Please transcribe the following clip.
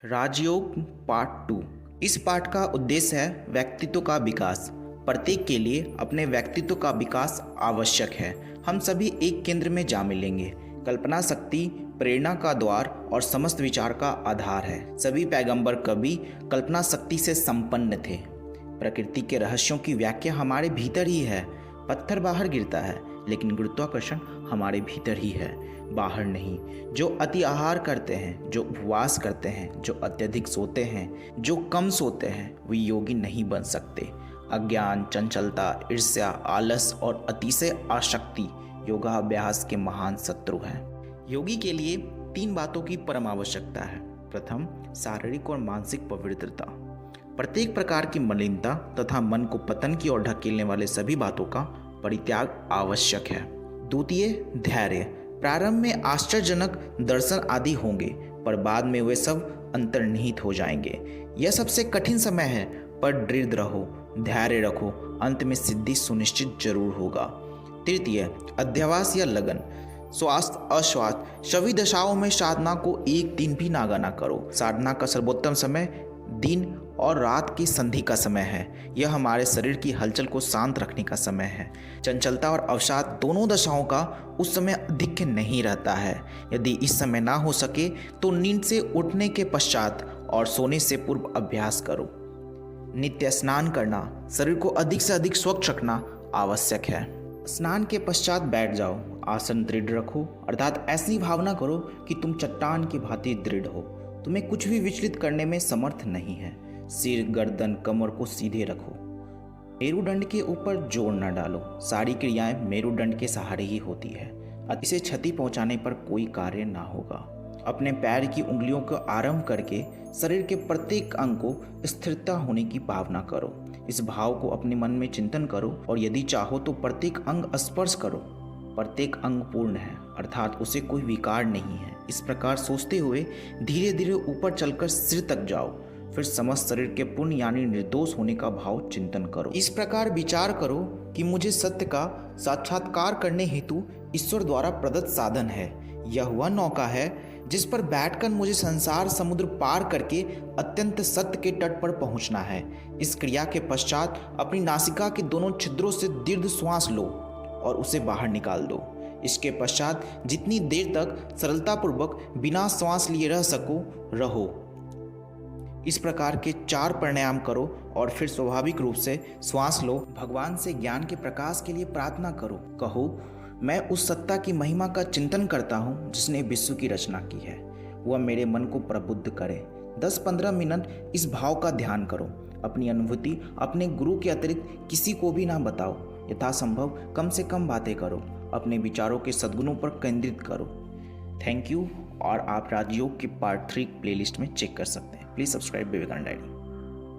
राजयोग part 2। इस पाठ का उद्देश्य है व्यक्तित्व का विकास। प्रत्येक के लिए अपने व्यक्तित्व का विकास आवश्यक है। हम सभी एक केंद्र में जा मिलेंगे। कल्पना शक्ति प्रेरणा का द्वार और समस्त विचार का आधार है। सभी पैगंबर कवि कल्पना शक्ति से संपन्न थे। प्रकृति के रहस्यों की व्याख्या हमारे भीतर ही है। पत्थर बाहर गिरता है लेकिन गुरुत्वाकर्षण हमारे भीतर ही है, बाहर नहीं। जो अति आहार करते हैं, जो उपवास करते हैं, जो अत्यधिक सोते हैं, जो कम सोते हैं, वे योगी नहीं बन सकते। अज्ञान, चंचलता, ईर्ष्या, आलस और अतिशय आसक्ति योगाभ्यास के महान शत्रु हैं। योगी के लिए 3 बातों की परम आवश्यकता है। प्रथम, शारीरिक और मानसिक पवित्रता। प्रत्येक प्रकार की मलिनता तथा मन को पतन की ओर ढकेलने वाले सभी बातों का परित्याग आवश्यक है। द्वितीय, धैर्य। प्रारंभ में आश्चर्यजनक दर्शन आदि होंगे पर बाद में वे सब अंतर्निहित हो जाएंगे। यह सबसे कठिन समय है पर दृढ़ रहो, धैर्य रखो, अंत में सिद्धि सुनिश्चित जरूर होगा। तृतीय, अध्यावास या लगन। स्वास्थ्य अश्वास्थ्य सभी दशाओं में साधना को एक दिन भी नागा ना करो। साधना का सर्वोत्तम समय दिन और रात की संधि का समय है। यह हमारे शरीर की हलचल को शांत रखने का समय है। चंचलता और अवसाद दोनों दशाओं का उस समय अधिक नहीं रहता है। यदि इस समय ना हो सके तो नींद से उठने के पश्चात और सोने से पूर्व अभ्यास करो। नित्य स्नान करना, शरीर को अधिक से अधिक स्वच्छ रखना आवश्यक है। स्नान के पश्चात बैठ जाओ, आसन दृढ़ रखो, अर्थात ऐसी भावना करो कि तुम चट्टान की भांति दृढ़ हो। तुम्हें कुछ भी विचलित करने में समर्थ नहीं है। सिर, गर्दन, कमर को सीधे रखो। मेरुदंड के ऊपर जोर न डालो। सारी क्रियाएं मेरुदंड के सहारे ही होती है। इसे क्षति पहुंचाने पर कोई कार्य ना होगा। अपने पैर की उंगलियों को आरंभ करके शरीर के प्रत्येक अंग को स्थिरता होने की भावना करो। इस भाव को अपने मन में चिंतन करो और यदि चाहो तो प्रत्येक अंग स्पर्श करो। प्रत्येक अंग पूर्ण है, अर्थात उसे कोई विकार नहीं है। इस प्रकार सोचते हुए धीरे धीरे ऊपर चलकर सिर तक जाओ। फिर समस्त शरीर के पूर्ण यानी निर्दोष होने का भाव चिंतन करो। इस प्रकार विचार करो कि मुझे सत्य का साक्षात्कार करने हेतु ईश्वर द्वारा प्रदत्त साधन है। यह वह नौका है जिस पर बैठकर मुझे संसार समुद्र पार करके अत्यंत सत्य के तट पर पहुंचना है। इस क्रिया के पश्चात अपनी नासिका के दोनों छिद्रों से दीर्घ श्वास लो और उसे बाहर निकाल दो। इसके पश्चात जितनी देर तक सरलतापूर्वक बिना श्वास लिए रह सको रहो। इस प्रकार के 4 प्राणायाम करो और फिर स्वाभाविक रूप से श्वास लो। भगवान से ज्ञान के प्रकाश के लिए प्रार्थना करो। कहो, मैं उस सत्ता की महिमा का चिंतन करता हूँ जिसने विश्व की रचना की है। वह मेरे मन को प्रबुद्ध करे। 10-15 मिनट इस भाव का ध्यान करो। अपनी अनुभूति अपने गुरु के अतिरिक्त किसी को भी ना बताओ। यथासंभव कम से कम बातें करो। अपने विचारों के सद्गुणों पर केंद्रित करो। Thank you. और आप राजयोग के पार्ट 3 प्लेलिस्ट में चेक कर सकते हैं। Please subscribe Vivekananda diary.